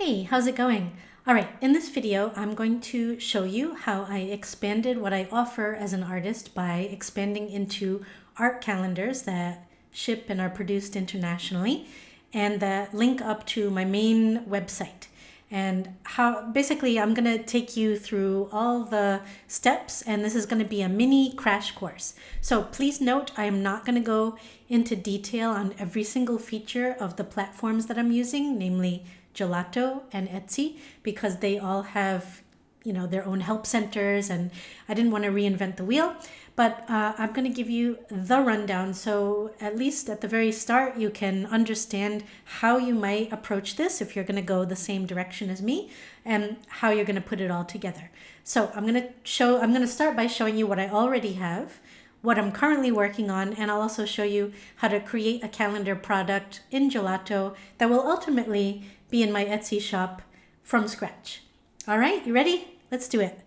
Hey, how's it going? All right, in this video, I'm going to show you how I expanded what I offer as an artist by expanding into art calendars that ship and are produced internationally and that link up to my main website. And how basically I'm going to take you through all the steps, and this is going to be a mini crash course. So please note, I am not going to go into detail on every single feature of the platforms that I'm using, namely Gelato and Etsy, because they all have their own help centers, and I didn't want to reinvent the wheel. But I'm going to give you the rundown, so at least at the very start you can understand how you might approach this if you're going to go the same direction as me, and how you're going to put it all together. So I'm going to start by showing you what I already have, what I'm currently working on, and I'll also show you how to create a calendar product in Gelato that will ultimately be in my Etsy shop from scratch. All right, you ready? Let's do it.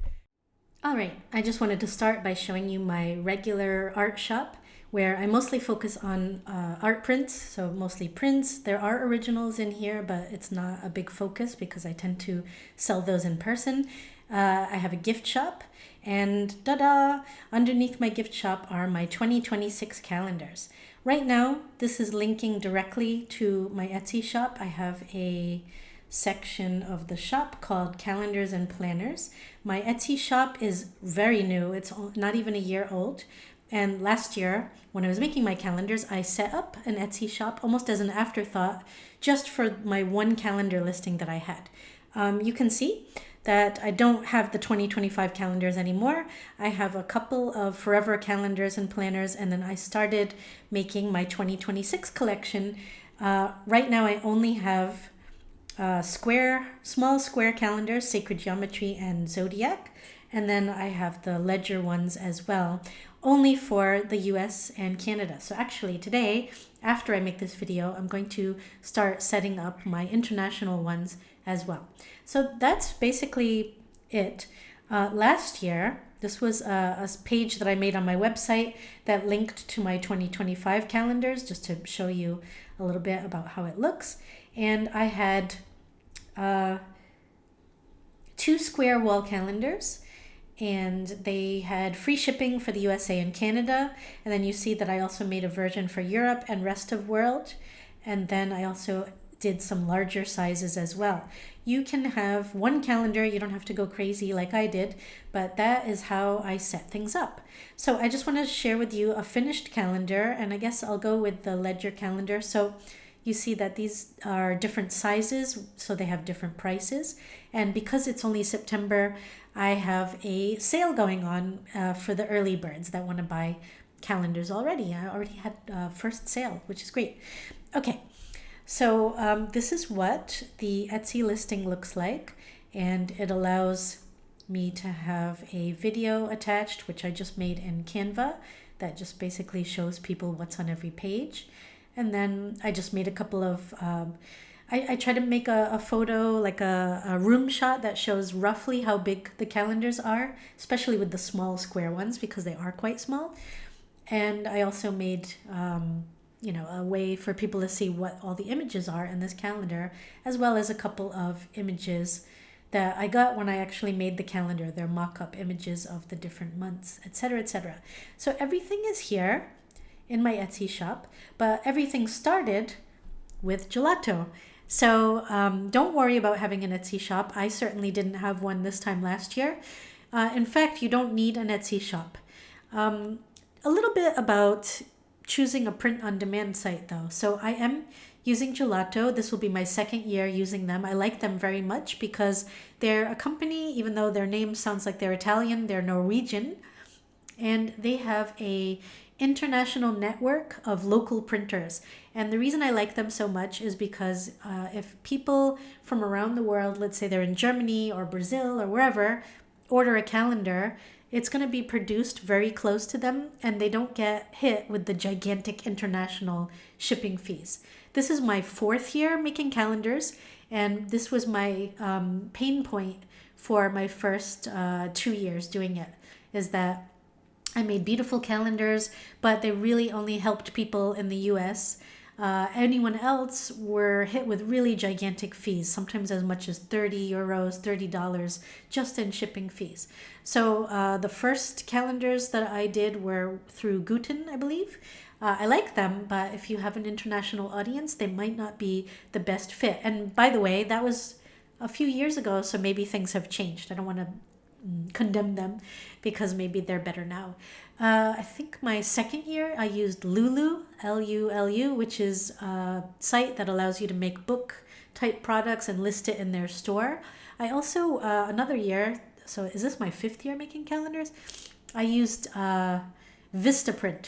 All right, I just wanted to start by showing you my regular art shop where I mostly focus on art prints, so mostly prints. There are originals in here, but it's not a big focus because I tend to sell those in person. I have a gift shop, and ta-da! Underneath my gift shop are my 2026 calendars. Right now, this is linking directly to my Etsy shop. I have a section of the shop called Calendars and Planners. My Etsy shop is very new. It's not even a year old. And last year, when I was making my calendars, I set up an Etsy shop almost as an afterthought, just for my one calendar listing that I had. You can see that I don't have the 2025 calendars anymore. I have a couple of forever calendars and planners, and then I started making my 2026 collection. Right now I only have small square calendars, sacred geometry and zodiac, and then I have the ledger ones as well, only for the US and Canada. So actually today, after I make this video, I'm going to start setting up my international ones as well. So that's basically it. Last year, this was a page that I made on my website that linked to my 2025 calendars, just to show you a little bit about how it looks. And I had 2 square wall calendars, and they had free shipping for the USA and Canada. And then you see that I also made a version for Europe and rest of world. And then I also did some larger sizes as well. You can have one calendar, you don't have to go crazy like I did, but that is how I set things up. So I just want to share with you a finished calendar, and I guess I'll go with the ledger calendar. So you see that these are different sizes, so they have different prices. And because it's only September, I have a sale going on for the early birds that want to buy calendars already. I already had first sale, which is great. Okay, so this is what the Etsy listing looks like, and it allows me to have a video attached, which I just made in Canva, that just basically shows people what's on every page. And then I just made a couple of, I try to make a photo, like a room shot that shows roughly how big the calendars are, especially with the small square ones because they are quite small. And I also made, a way for people to see what all the images are in this calendar, as well as a couple of images that I got when I actually made the calendar. They're mock-up images of the different months, etc., etc. So everything is here in my Etsy shop, but everything started with Gelato. So don't worry about having an Etsy shop. I certainly didn't have one this time last year. In fact, you don't need an Etsy shop. A little bit about choosing a print-on-demand site though. So I am using Gelato. This will be my second year using them. I like them very much because they're a company, even though their name sounds like they're Italian, they're Norwegian, and they have a international network of local printers. And the reason I like them so much is because if people from around the world, let's say they're in Germany or Brazil or wherever, order a calendar, it's going to be produced very close to them, and they don't get hit with the gigantic international shipping fees. This is my 4th year making calendars, and this was my pain point for my first 2 years doing it, is that I made beautiful calendars, but they really only helped people in the US. Anyone else were hit with really gigantic fees, sometimes as much as 30 euros, $30 just in shipping fees. So the first calendars that I did were through Guten, I believe. I like them, but if you have an international audience, they might not be the best fit. And by the way, that was a few years ago, so maybe things have changed. I don't want to condemn them because maybe they're better now. I think my second year I used Lulu, Lulu, which is a site that allows you to make book type products and list it in their store. I also, another year, so is this my fifth year making calendars? I used Vistaprint.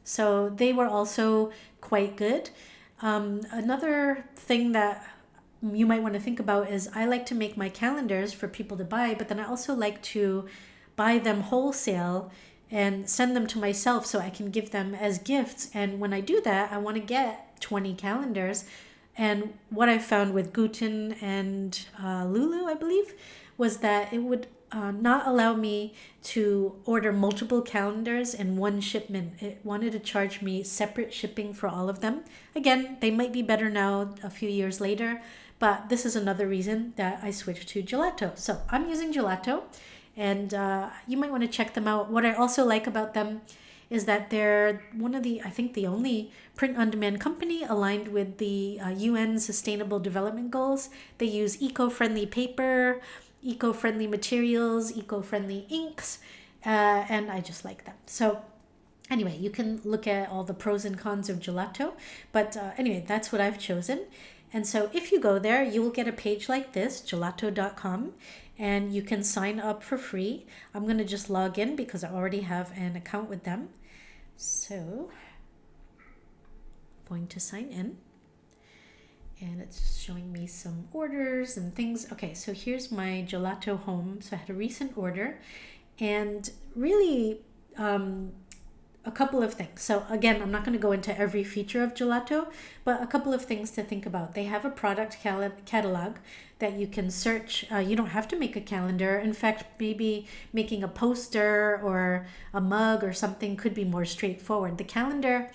So they were also quite good. Another thing that you might want to think about is I like to make my calendars for people to buy, but then I also like to buy them wholesale and send them to myself so I can give them as gifts. And when I do that, I want to get 20 calendars. And what I found with Guten and Lulu, I believe, was that it would not allow me to order multiple calendars in one shipment. It wanted to charge me separate shipping for all of them. Again, they might be better now a few years later, but this is another reason that I switched to Gelato. So I'm using Gelato, and you might want to check them out. What I also like about them is that they're one of the, I think the only print-on-demand company aligned with the UN Sustainable Development Goals. They use eco-friendly paper, eco-friendly materials, eco-friendly inks, and I just like them. So anyway, you can look at all the pros and cons of Gelato, but anyway, that's what I've chosen. And so if you go there, you will get a page like this, gelato.com, and you can sign up for free. I'm going to just log in because I already have an account with them. So I'm going to sign in. And it's showing me some orders and things. Okay, so here's my Gelato home. So I had a recent order and really a couple of things. So again, I'm not going to go into every feature of Gelato, but a couple of things to think about. They have a product catalog that you can search. You don't have to make a calendar. In fact, maybe making a poster or a mug or something could be more straightforward. The calendar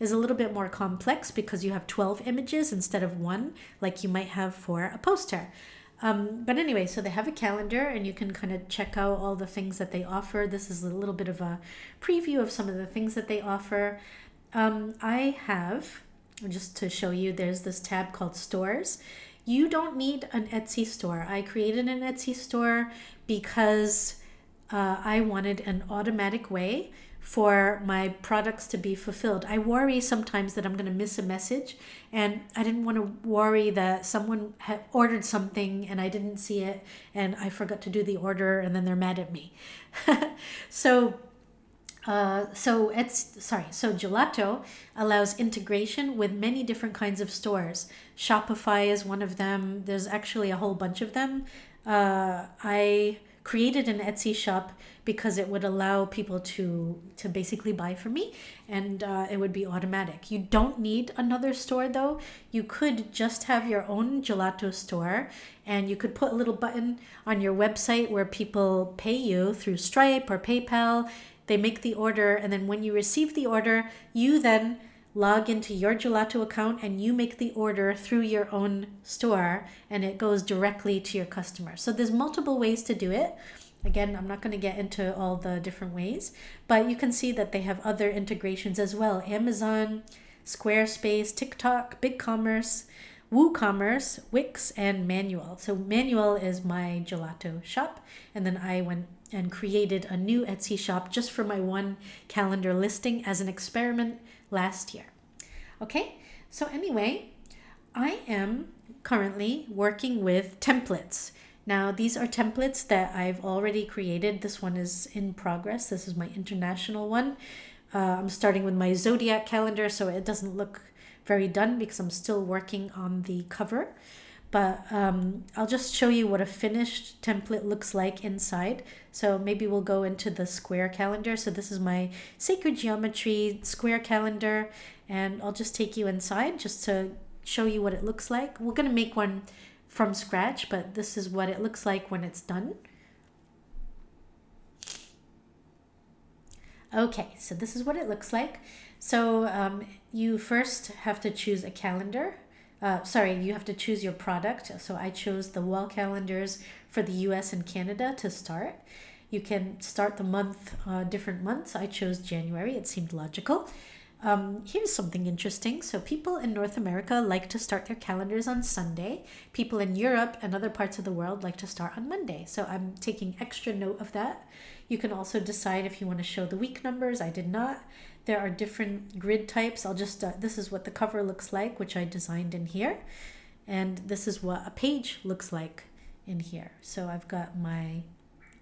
is a little bit more complex because you have 12 images instead of one, like you might have for a poster. But anyway, so they have a calendar and you can kind of check out all the things that they offer. This is a little bit of a preview of some of the things that they offer. I have, just to show you, there's this tab called Stores. You don't need an Etsy store. I created an Etsy store because I wanted an automatic way for my products to be fulfilled. I worry sometimes that I'm going to miss a message, and I didn't want to worry that someone had ordered something and I didn't see it and I forgot to do the order and then they're mad at me. So Gelato allows integration with many different kinds of stores. Shopify is one of them. There's actually a whole bunch of them. I created an Etsy shop because it would allow people to basically buy from me, and it would be automatic. You don't need another store though. You could just have your own Gelato store, and you could put a little button on your website where people pay you through Stripe or PayPal. They make the order, and then when you receive the order, you then log into your Gelato account and you make the order through your own store, and it goes directly to your customer. So there's multiple ways to do it. Again, I'm not going to get into all the different ways, but you can see that they have other integrations as well. Amazon, Squarespace, TikTok, BigCommerce, WooCommerce, Wix, and Manual. So Manual is my Gelato shop, and then I went and created a new Etsy shop just for my one calendar listing as an experiment last year. Okay, so anyway, I am currently working with templates. Now, these are templates that I've already created. This one is in progress. This is my international one. I'm starting with my zodiac calendar, so it doesn't look very done because I'm still working on the cover. But I'll just show you what a finished template looks like inside. So maybe we'll go into the square calendar. So this is my sacred geometry square calendar, and I'll just take you inside just to show you what it looks like. We're going to make one from scratch, but this is what it looks like when it's done. Okay, so this is what it looks like. So you first have to choose a calendar. Sorry, you have to choose your product. So I chose the wall calendars for the US and Canada to start. You can start the month, different months. I chose January, it seemed logical. Here's something interesting. So people in North America like to start their calendars on Sunday. People in Europe and other parts of the world like to start on Monday. So I'm taking extra note of that. You can also decide if you want to show the week numbers. I did not. There are different grid types. I'll just, this is what the cover looks like, which I designed in here. And this is what a page looks like in here. So I've got my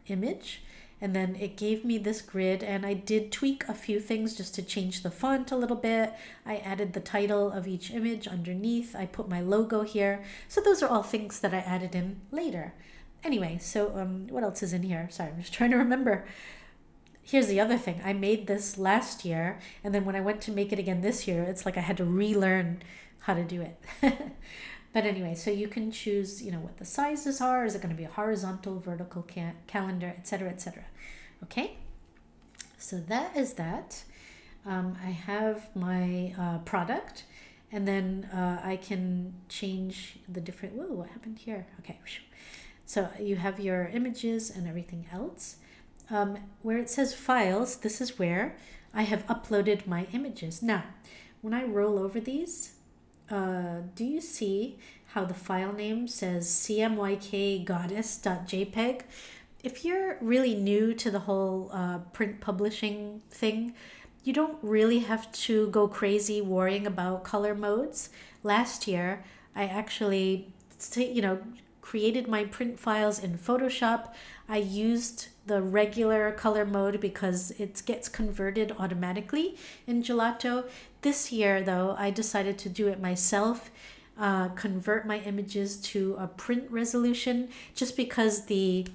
image, and then it gave me this grid, and I did tweak a few things just to change the font a little bit. I added the title of each image underneath. I put my logo here. So those are all things that I added in later. Anyway, so what else is in here? Sorry, I'm just trying to remember. Here's the other thing. I made this last year, and then when I went to make it again this year, it's like I had to relearn how to do it. But anyway, so you can choose, what the sizes are. Is it going to be a horizontal, vertical calendar, etc., etc. Okay, so that is that. I have my product, and then I can change the different, whoa, what happened here? Okay, so you have your images and everything else. Where it says files, this is where I have uploaded my images. Now, when I roll over these, do you see how the file name says cmykgoddess.jpg? If you're really new to the whole print publishing thing, you don't really have to go crazy worrying about color modes. Last year, I actually, created my print files in Photoshop. I used the regular color mode because it gets converted automatically in Gelato. This year, though, I decided to do it myself, convert my images to a print resolution, just because the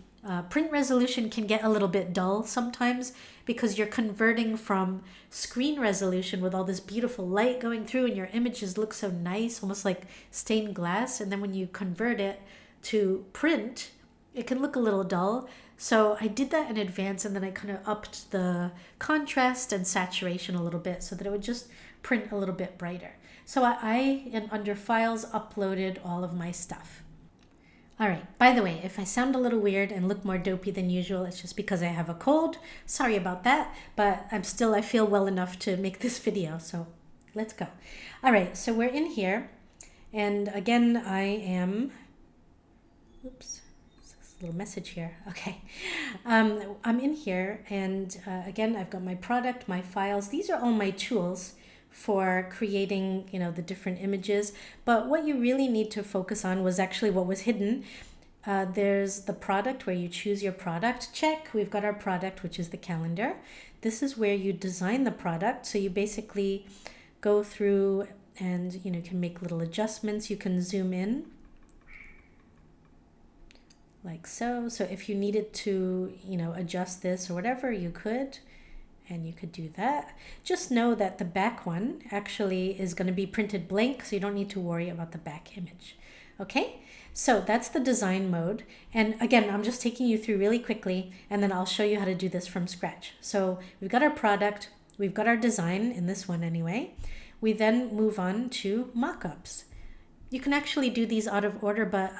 print resolution can get a little bit dull sometimes because you're converting from screen resolution with all this beautiful light going through and your images look so nice, almost like stained glass. And then when you convert it to print, it can look a little dull. So I did that in advance, and then I kind of upped the contrast and saturation a little bit so that it would just print a little bit brighter. So I under files, uploaded all of my stuff. All right, by the way, if I sound a little weird and look more dopey than usual, it's just because I have a cold. Sorry about that, but I feel well enough to make this video, so let's go. All right, so we're in here, and again, I am, oops, little message here. Okay. I'm in here, and again, I've got my product, my files. These are all my tools for creating, the different images. But what you really need to focus on was actually what was hidden. There's the product where you choose your product. Check. We've got our product, which is the calendar. This is where you design the product. So you basically go through and, can make little adjustments. You can zoom in, like so. So if you needed to, adjust this or whatever, you could, and you could do that. Just know that the back one actually is going to be printed blank, so you don't need to worry about the back image. Okay, so that's the design mode. And again, I'm just taking you through really quickly, and then I'll show you how to do this from scratch. So we've got our product, we've got our design in this one anyway. We then move on to mockups. You can actually do these out of order, but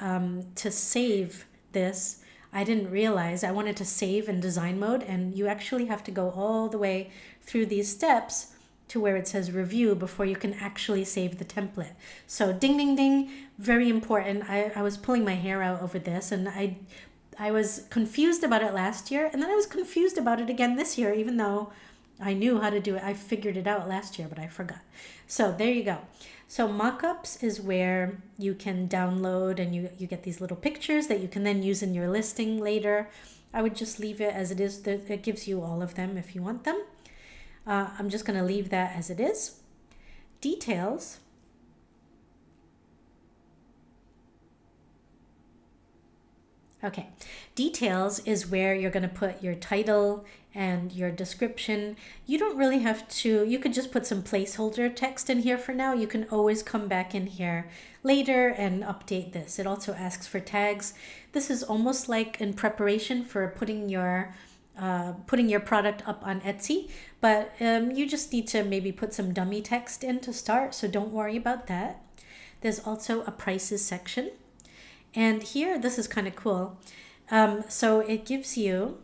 to save this, I didn't realize I wanted to save in design mode, and you actually have to go all the way through these steps to where it says review before you can actually save the template. So ding, ding, ding, very important. I was pulling my hair out over this, and I was confused about it last year, and then I was confused about it again this year, even though I knew how to do it. I figured it out last year, but I forgot. So there you go. So mockups is where you can download, and you get these little pictures that you can then use in your listing later. I would just leave it as it is. It gives you all of them if you want them. I'm just going to leave that as it is. Details. Okay, details is where you're going to put your title and your description. You don't really have to, you could just put some placeholder text in here for now. You can always come back in here later and update this. It also asks for tags. This is almost like in preparation for putting your putting your product up on Etsy, but you just need to maybe put some dummy text in to start, so don't worry about that. There's also a prices section. And here, this is kind of cool. So it gives you,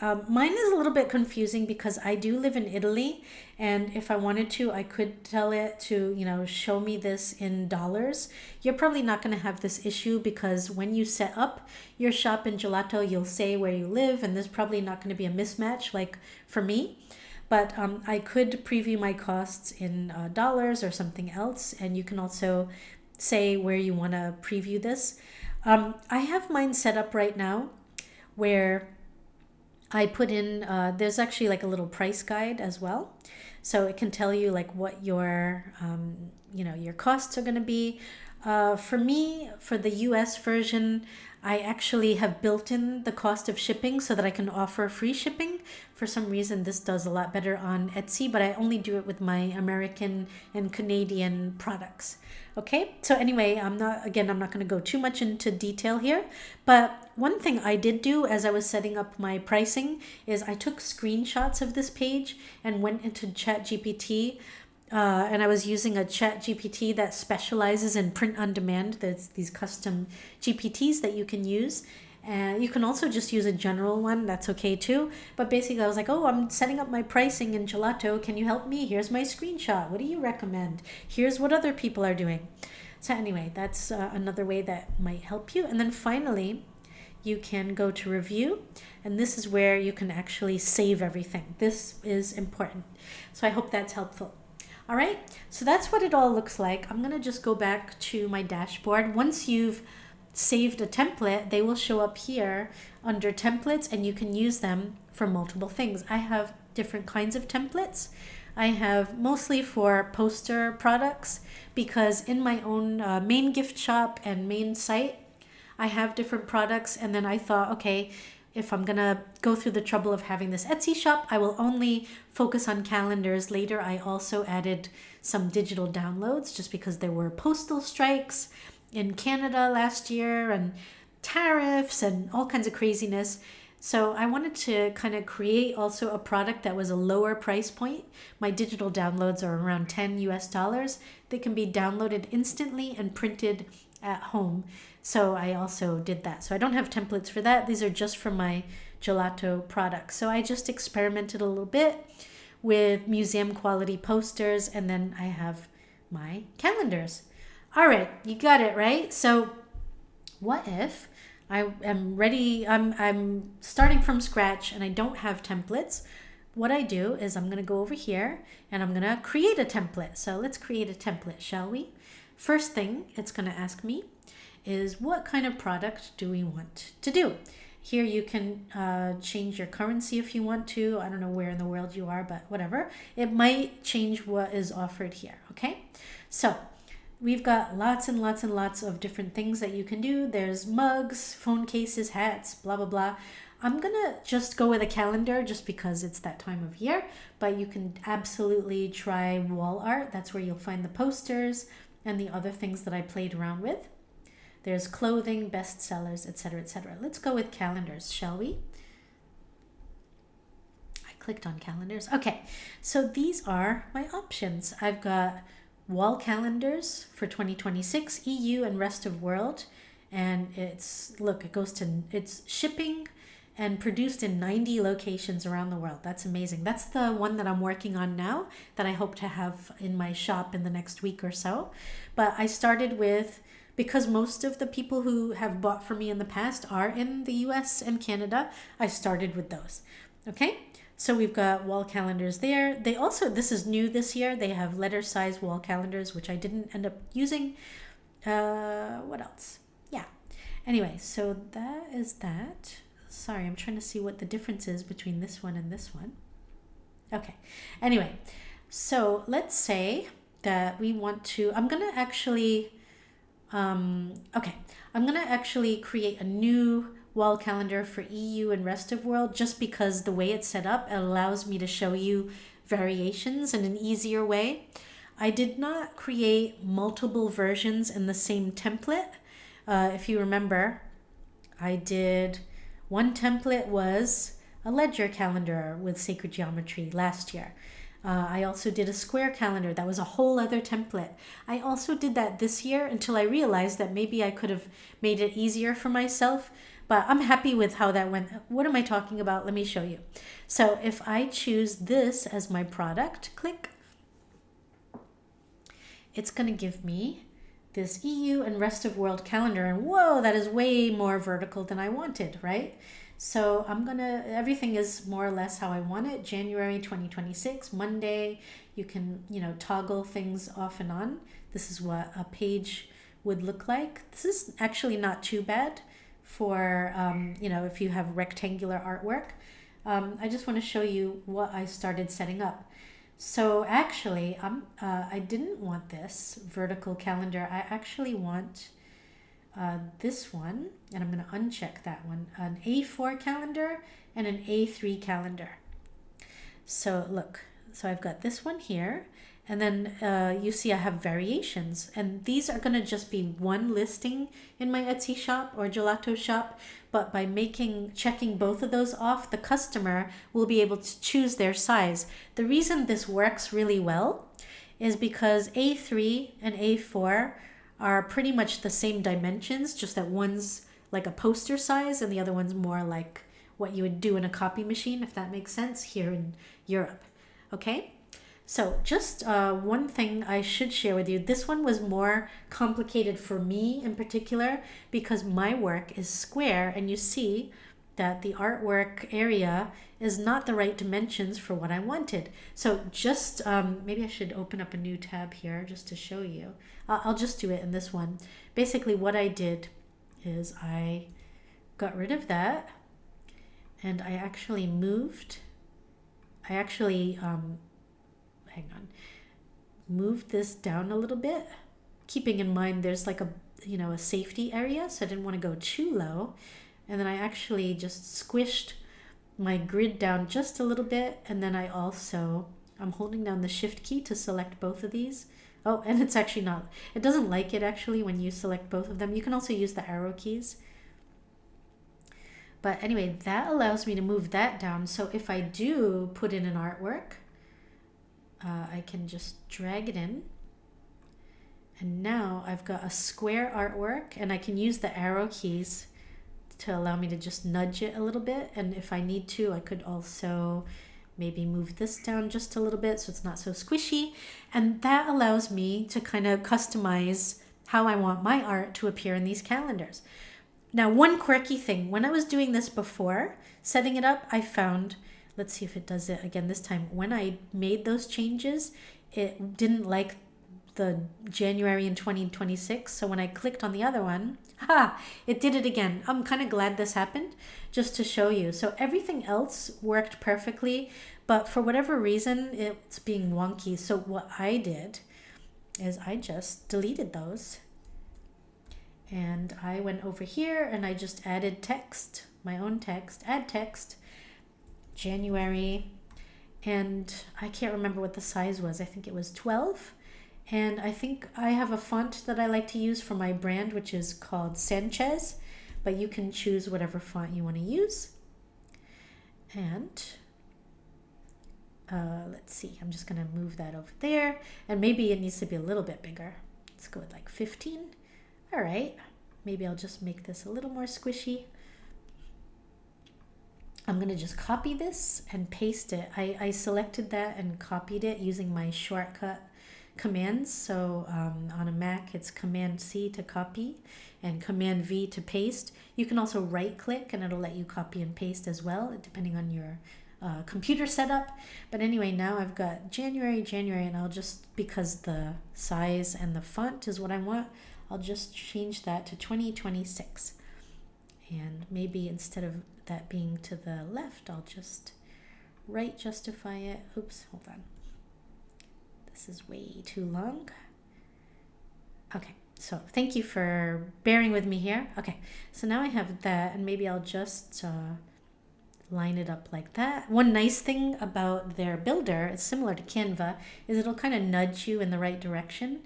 mine is a little bit confusing because I do live in Italy, and if I wanted to, I could tell it to, show me this in dollars. You're probably not going to have this issue because when you set up your shop in Gelato, you'll say where you live, and there's probably not going to be a mismatch like for me. But I could preview my costs in dollars or something else, and you can also say where you want to preview this. I have mine set up right now where I put in, there's actually like a little price guide as well. So it can tell you like what your, your costs are going to be. For me, for the US version, I actually have built in the cost of shipping so that I can offer free shipping. For some reason, this does a lot better on Etsy, but I only do it with my American and Canadian products. Okay, so anyway, I'm not going to go too much into detail here, but one thing I did do as I was setting up my pricing is I took screenshots of this page and went into ChatGPT. And I was using a ChatGPT that specializes in print on demand. There's these custom GPTs that you can use. And you can also just use a general one. That's okay too. But basically I was like, oh, I'm setting up my pricing in Gelato. Can you help me? Here's my screenshot. What do you recommend? Here's what other people are doing. So anyway, that's another way that might help you. And then finally, you can go to review. And this is where you can actually save everything. This is important. So I hope that's helpful. All right, so that's what it all looks like. I'm going to just go back to my dashboard. Once you've saved a template, they will show up here under templates, and you can use them for multiple things. I have different kinds of templates. I have mostly for poster products because in my own main gift shop and main site, I have different products. And then I thought, okay, if I'm going to go through the trouble of having this Etsy shop, I will only focus on calendars. Later, I also added some digital downloads just because there were postal strikes in Canada last year and tariffs and all kinds of craziness. So I wanted to kind of create also a product that was a lower price point. My digital downloads are around 10 US dollars. They can be downloaded instantly and printed at home. So I also did that. So I don't have templates for that. These are just for my Gelato products. So I just experimented a little bit with museum quality posters, and then I have my calendars. All right, you got it, right? So what if I am ready, I'm starting from scratch and I don't have templates? What I do is I'm going to go over here and I'm going to create a template. So let's create a template, shall we? First thing it's going to ask me is what kind of product do we want to do? Here you can change your currency if you want to. I don't know where in the world you are, but whatever. It might change what is offered here, okay? So we've got lots and lots and lots of different things that you can do. There's mugs, phone cases, hats, blah, blah, blah. I'm going to just go with a calendar just because it's that time of year, but you can absolutely try wall art. That's where you'll find the posters and the other things that I played around with. There's clothing, bestsellers, etc., etc. Let's go with calendars, shall we? I clicked on calendars. Okay, so these are my options. I've got wall calendars for 2026, EU and rest of world. And it's shipping and produced in 90 locations around the world. That's amazing. That's the one that I'm working on now that I hope to have in my shop in the next week or so. But I started with, because most of the people who have bought from me in the past are in the US and Canada, I started with those. Okay, so we've got wall calendars there. They also, this is new this year, they have letter size wall calendars, which I didn't end up using. What else? Yeah. Anyway, so that is that. Sorry, I'm trying to see what the difference is between this one and this one. Okay. Anyway, so let's say that we want to, I'm going to actually create a new wall calendar for EU and rest of world just because the way it's set up, it allows me to show you variations in an easier way. I did not create multiple versions in the same template. If you remember, I did one template was a ledger calendar with sacred geometry last year. I also did a square calendar. That was a whole other template. I also did that this year until I realized that maybe I could have made it easier for myself, but I'm happy with how that went. What am I talking about? Let me show you. So if I choose this as my product, click, it's going to give me this EU and rest of world calendar. And whoa, that is way more vertical than I wanted, right? So everything is more or less how I want it. January 2026, Monday, you can, toggle things off and on. This is what a page would look like. This is actually not too bad for, if you have rectangular artwork. I just want to show you what I started setting up. So actually, I didn't want this vertical calendar. I actually want this one, and I'm going to uncheck that one, an A4 calendar and an A3 calendar. So look, so I've got this one here, and then you see I have variations, and these are going to just be one listing in my Etsy shop or Gelato shop, but by checking both of those off, the customer will be able to choose their size. The reason this works really well is because A3 and A4 are pretty much the same dimensions, just that one's like a poster size and the other one's more like what you would do in a copy machine, if that makes sense, here in Europe. Okay, so just one thing I should share with you. This one was more complicated for me in particular because my work is square, and you see that the artwork area is not the right dimensions for what I wanted. So just maybe I should open up a new tab here just to show you. I'll just do it in this one. Basically what I did is I got rid of that, and I actually moved this down a little bit, keeping in mind there's like a safety area, so I didn't want to go too low. And then I actually just squished my grid down just a little bit, and then I'm holding down the shift key to select both of these. Oh, and it doesn't like it actually when you select both of them. You can also use the arrow keys. But anyway, that allows me to move that down. So if I do put in an artwork, I can just drag it in. And now I've got a square artwork, and I can use the arrow keys to allow me to just nudge it a little bit. And if I need to, I could also maybe move this down just a little bit so it's not so squishy. And that allows me to kind of customize how I want my art to appear in these calendars. Now, one quirky thing, when I was doing this before, setting it up, I found, let's see if it does it again this time. When I made those changes, it didn't like the January in 2026. So when I clicked on the other one, it did it again. I'm kind of glad this happened just to show you. So everything else worked perfectly, but for whatever reason, it's being wonky. So what I did is I just deleted those. And I went over here and I just added text, my own text, add text, January. And I can't remember what the size was. I think it was 12. And I think I have a font that I like to use for my brand, which is called Sanchez, but you can choose whatever font you want to use. And let's see, I'm just going to move that over there, and maybe it needs to be a little bit bigger. Let's go with like 15. All right, maybe I'll just make this a little more squishy. I'm going to just copy this and paste it. I selected that and copied it using my shortcut commands. So on a Mac, it's Command C to copy and Command V to paste. You can also right click and it'll let you copy and paste as well, depending on your computer setup. But anyway, now I've got January, and I'll just, because the size and the font is what I want, I'll just change that to 2026. And maybe instead of that being to the left, I'll just right justify it. Oops, hold on. This is way too long. Okay, so thank you for bearing with me here. Okay, so now I have that, and maybe I'll just line it up like that. One nice thing about their builder, it's similar to Canva, is it'll kind of nudge you in the right direction.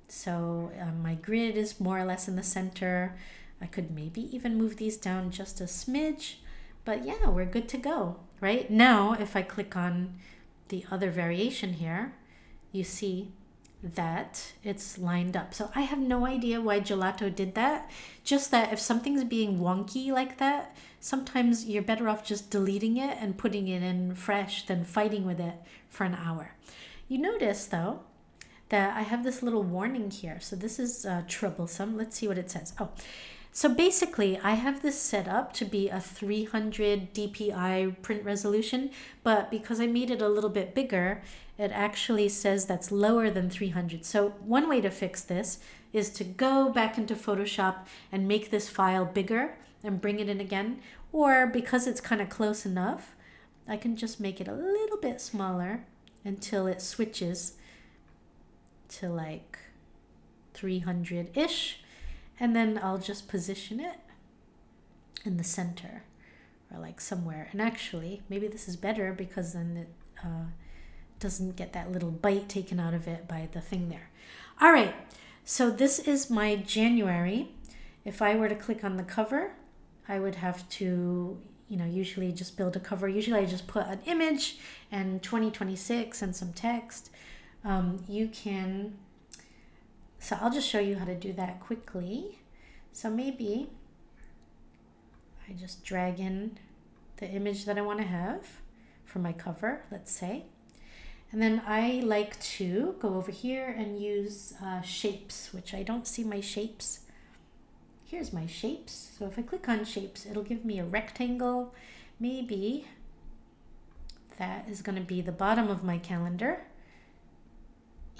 So my grid is more or less in the center. I could maybe even move these down just a smidge, But yeah, we're good to go. Right now, if I click on the other variation here, you see that it's lined up. So I have no idea why Gelato did that. Just that if something's being wonky like that, sometimes you're better off just deleting it and putting it in fresh than fighting with it for an hour. You notice though that I have this little warning here. So this is troublesome. Let's see what it says. Oh, so basically I have this set up to be a 300 dpi print resolution, but because I made it a little bit bigger, it actually says that's lower than 300. So one way to fix this is to go back into Photoshop and make this file bigger and bring it in again. Or because it's kind of close enough, I can just make it a little bit smaller until it switches to like 300-ish. And then I'll just position it in the center or like somewhere. And actually, maybe this is better because then it doesn't get that little bite taken out of it by the thing there. All right, so this is my January. If I were to click on the cover, I would have to, usually just build a cover. Usually I just put an image and 2026 and some text. So I'll just show you how to do that quickly. So maybe I just drag in the image that I want to have for my cover, let's say. And then I like to go over here and use shapes, which I don't see my shapes. Here's my shapes. So if I click on shapes, it'll give me a rectangle. Maybe that is going to be the bottom of my calendar.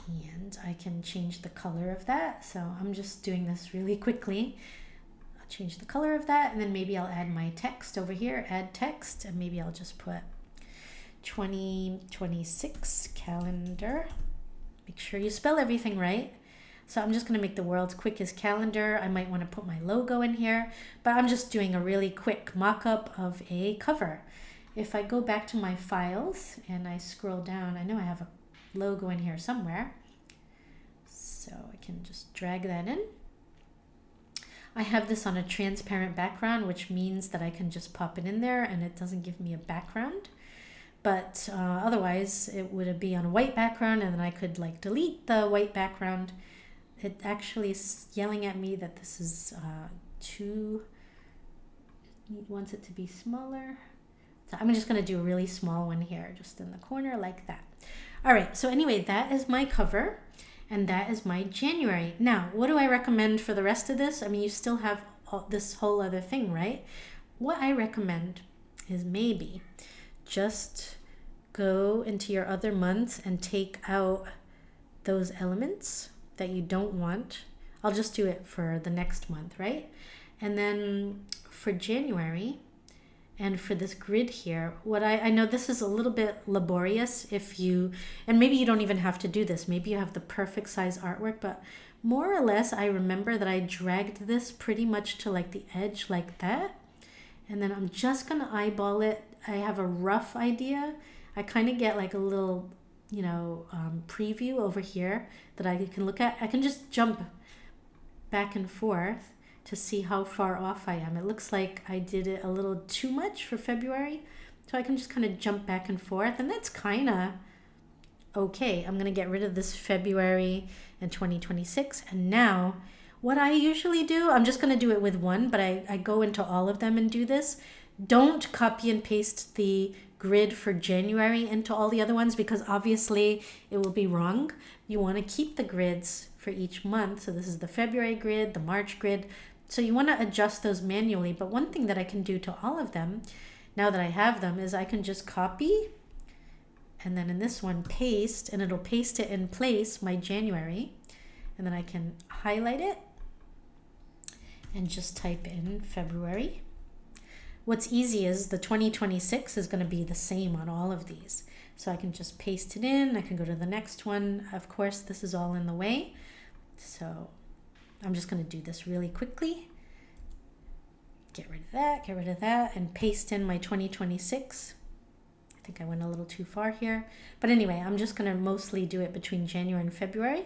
And I can change the color of that. So I'm just doing this really quickly. I'll change the color of that, and then maybe I'll add my text over here, add text, and maybe I'll just put 2026 calendar. Make sure you spell everything right. So I'm just going to make the world's quickest calendar. I might want to put my logo in here, but I'm just doing a really quick mock-up of a cover. If I go back to my files and I scroll down, I know I have a logo in here somewhere, so I can just drag that in. I have this on a transparent background, which means that I can just pop it in there and it doesn't give me a background. But otherwise it would be on a white background, and then I could like delete the white background. It actually is yelling at me that this is it wants it to be smaller. So I'm just going to do a really small one here, just in the corner like that. All right, so anyway, that is my cover, and that is my January. Now, what do I recommend for the rest of this? I mean, you still have this whole other thing, right? What I recommend is maybe just go into your other months and take out those elements that you don't want. I'll just do it for the next month, right? And then for January, and for this grid here, what I know this is a little bit laborious and maybe you don't even have to do this. Maybe you have the perfect size artwork, but more or less I remember that I dragged this pretty much to like the edge like that. And then I'm just gonna eyeball it. I have a rough idea. I kind of get like a little, preview over here that I can look at. I can just jump back and forth to see how far off I am. It looks like I did it a little too much for February, so I can just kind of jump back and forth, and that's kind of okay. I'm gonna get rid of this February and 2026, and now what I usually do, I'm just gonna do it with one, but I go into all of them and do this. Don't copy and paste the grid for January into all the other ones, because obviously it will be wrong. You want to keep the grids for each month. So this is the February grid, the March grid. So you want to adjust those manually. But one thing that I can do to all of them, now that I have them, is I can just copy and then in this one paste, and it'll paste it in place, my January. And then I can highlight it and just type in February. What's easy is the 2026 is going to be the same on all of these. So I can just paste it in. I can go to the next one. Of course, this is all in the way. So I'm just going to do this really quickly. Get rid of that, and paste in my 2026. I think I went a little too far here. But anyway, I'm just going to mostly do it between January and February.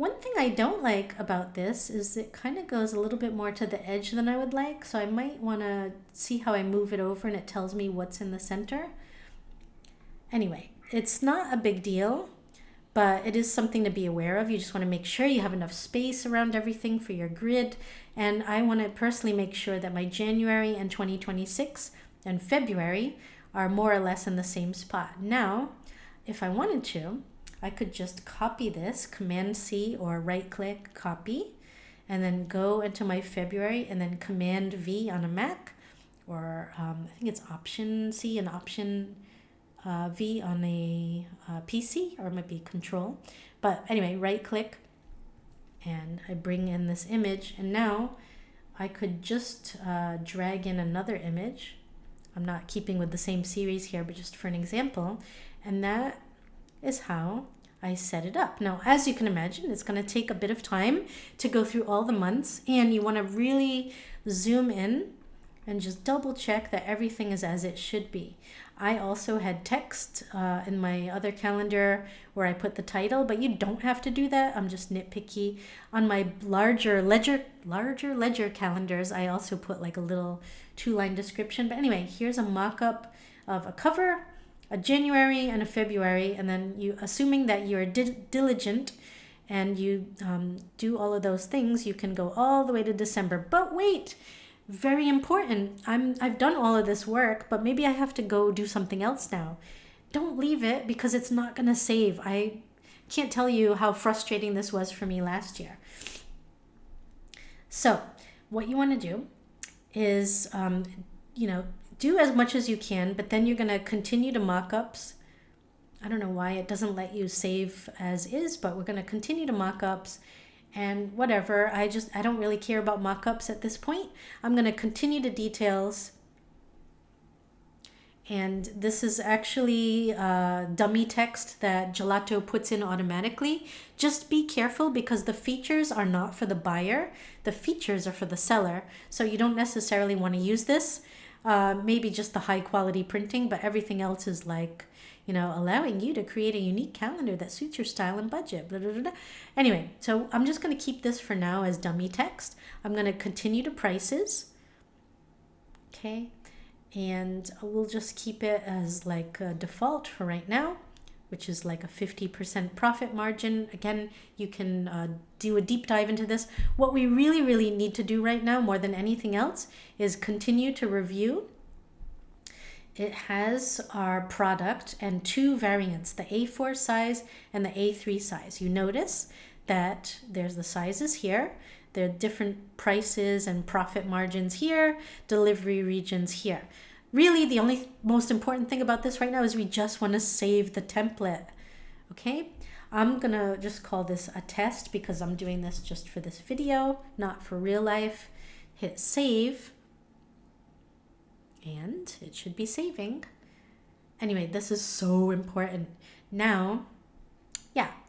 One thing I don't like about this is it kind of goes a little bit more to the edge than I would like. So I might want to see how I move it over and it tells me what's in the center. Anyway, it's not a big deal, but it is something to be aware of. You just want to make sure you have enough space around everything for your grid. And I want to personally make sure that my January and 2026 and February are more or less in the same spot. Now, if I wanted to, I could just copy this, Command C or right click, copy, and then go into my February and then Command V on a Mac, or I think it's Option C and Option V on a PC, or it might be Control. But anyway, right click and I bring in this image, and now I could just drag in another image. I'm not keeping with the same series here, but just for an example, and that is how I set it up. Now, as you can imagine, it's going to take a bit of time to go through all the months, and you want to really zoom in and just double check that everything is as it should be. I also had text in my other calendar where I put the title, but you don't have to do that. I'm just nitpicky. On my larger ledger calendars, I also put like a little 2-line description. But anyway, here's a mock-up of a cover, a January and a February, and then you, assuming that you're diligent and you do all of those things, you can go all the way to December. But wait, very important. I've done all of this work, but maybe I have to go do something else now. Don't leave it because it's not going to save. I can't tell you how frustrating this was for me last year. So what you want to do is, do as much as you can, but then you're going to continue to mock-ups. I don't know why it doesn't let you save as is, but we're going to continue to mock-ups and whatever. I don't really care about mock-ups at this point. I'm going to continue to details. And this is actually dummy text that Gelato puts in automatically. Just be careful because the features are not for the buyer. The features are for the seller. So you don't necessarily want to use this. Maybe just the high quality printing, but everything else is like, allowing you to create a unique calendar that suits your style and budget. Blah, blah, blah, blah. Anyway, so I'm just going to keep this for now as dummy text. I'm going to continue to prices. Okay. And we'll just keep it as like a default for right now, which is like a 50% profit margin. Again, you can do a deep dive into this. What we really, really need to do right now, more than anything else, is continue to review. It has our product and 2 variants, the A4 size and the A3 size. You notice that there's the sizes here. There are different prices and profit margins here, delivery regions here. Really, the only most important thing about this right now is we just want to save the template. Okay, I'm going to just call this a test because I'm doing this just for this video, not for real life. Hit save. And it should be saving. Anyway, this is so important. Now,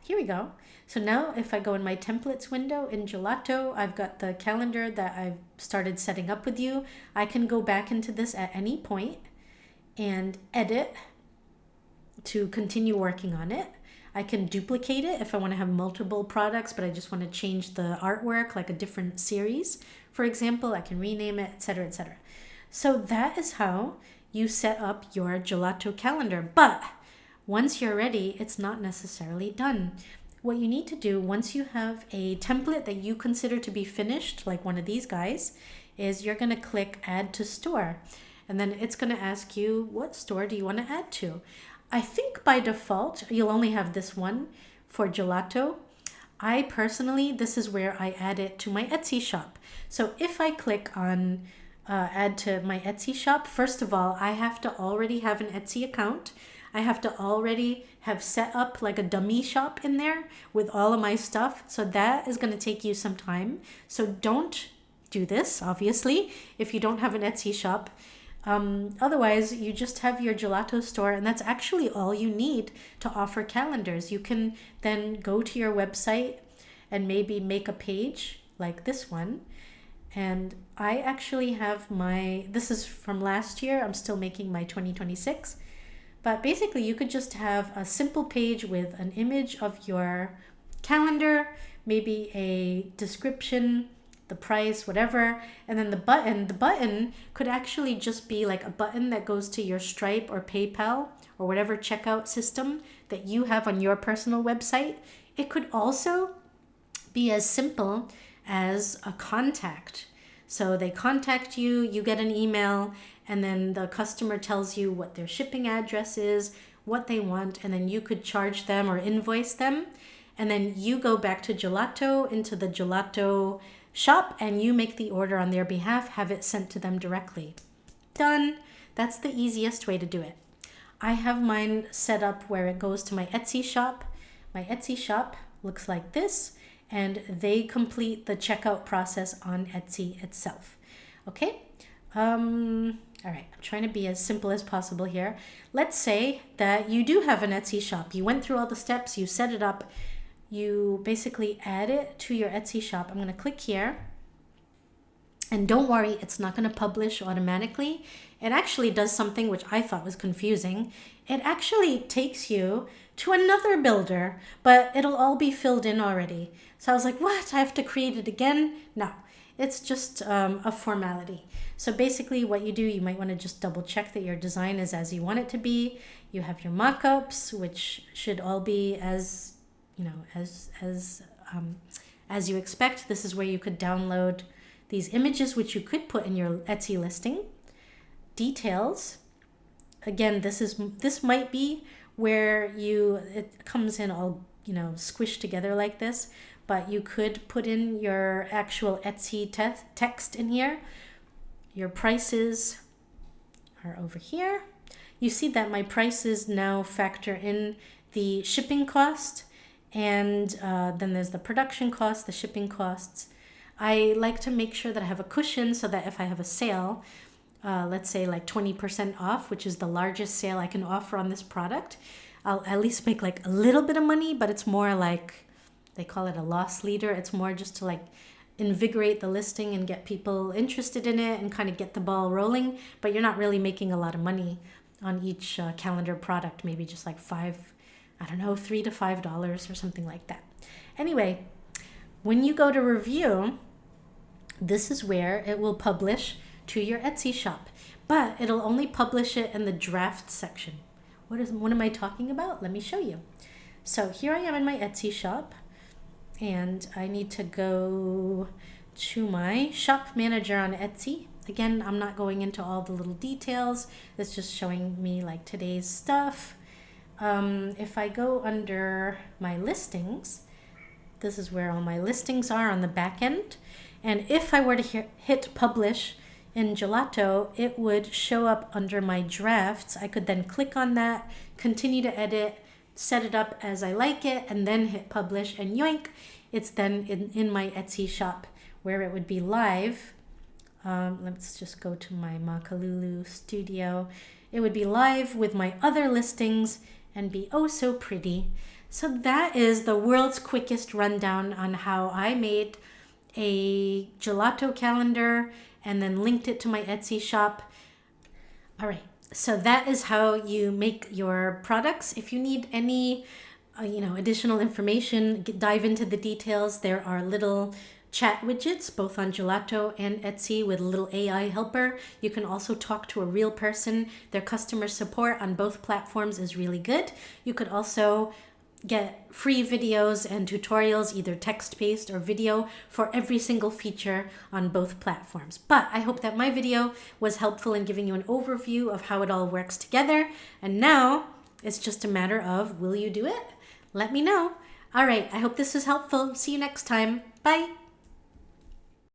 here we go. So now if I go in my templates window in Gelato, I've got the calendar that I've started setting up with you. I can go back into this at any point and edit to continue working on it. I can duplicate it if I want to have multiple products, but I just want to change the artwork, like a different series. For example, I can rename it, etc., etc. So that is how you set up your Gelato calendar. But once you're ready, it's not necessarily done. What you need to do once you have a template that you consider to be finished, like one of these guys, is you're going to click Add to Store. And then it's going to ask you, what store do you want to add to? I think by default, you'll only have this one for Gelato. I personally, this is where I add it to my Etsy shop. So if I click on add to my Etsy shop, first of all, I have to already have an Etsy account. I have to already have set up like a dummy shop in there with all of my stuff. So that is going to take you some time. So don't do this, obviously, if you don't have an Etsy shop. Otherwise, you just have your Gelato store, and that's actually all you need to offer calendars. You can then go to your website and maybe make a page like this one. And I actually have this is from last year. I'm still making my 2026. But basically, you could just have a simple page with an image of your calendar, maybe a description, the price, whatever, and then the button could actually just be like a button that goes to your Stripe or PayPal or whatever checkout system that you have on your personal website. It could also be as simple as a contact. So they contact you, you get an email, and then the customer tells you what their shipping address is, what they want, and then you could charge them or invoice them. And then you go back to Gelato, into the Gelato shop, and you make the order on their behalf, have it sent to them directly. Done. That's the easiest way to do it. I have mine set up where it goes to my Etsy shop. My Etsy shop looks like this, and they complete the checkout process on Etsy itself. Okay? All right, I'm trying to be as simple as possible here. Let's say that you do have an Etsy shop. You went through all the steps, you set it up, you basically add it to your Etsy shop. I'm going to click here. And don't worry, it's not going to publish automatically. It actually does something which I thought was confusing. It actually takes you to another builder, but it'll all be filled in already. So I was like, what? I have to create it again? No, it's just a formality. So basically what you do, you might want to just double check that your design is as you want it to be. You have your mock-ups, which should all be as, you know, as you expect. This is where you could download these images, which you could put in your Etsy listing. Details. Again, this might be where it comes in all, you know, squished together like this, but you could put in your actual Etsy text in here. Your prices are over here. You see that my prices now factor in the shipping cost, and then there's the production cost, the shipping costs. I like to make sure that I have a cushion so that if I have a sale, let's say like 20% off, which is the largest sale I can offer on this product, I'll at least make like a little bit of money, but it's more like, they call it a loss leader. It's more just to like invigorate the listing and get people interested in it and kind of get the ball rolling, but you're not really making a lot of money on each calendar product, maybe just like $3 to $5 or something like that. Anyway, when you go to review, this is where it will publish to your Etsy shop, but it'll only publish it in the draft section. What am I talking about? Let me show you. So here I am in my Etsy shop, and I need to go to my shop manager on Etsy. Again, I'm not going into all the little details. It's just showing me like today's stuff. If I go under my listings, this is where all my listings are on the back end. And if I were to hit publish in Gelato, it would show up under my drafts. I could then click on that, continue to edit, set it up as I like it, and then hit publish, and yoink, it's then in my Etsy shop where it would be live. Let's just go to my Makalulu studio. It would be live with my other listings and be oh so pretty. So that is the world's quickest rundown on how I made a Gelato calendar and then linked it to my Etsy shop. All right, so that is how you make your products. If you need any additional information, dive into the details. There are little chat widgets both on Gelato and Etsy with a little AI helper. You can also talk to a real person. Their customer support on both platforms is really good. You could also get free videos and tutorials, either text-based or video, for every single feature on both platforms. But I hope that my video was helpful in giving you an overview of how it all works together. And now it's just a matter of, will you do it? Let me know. All right, I hope this was helpful. See you next time. Bye.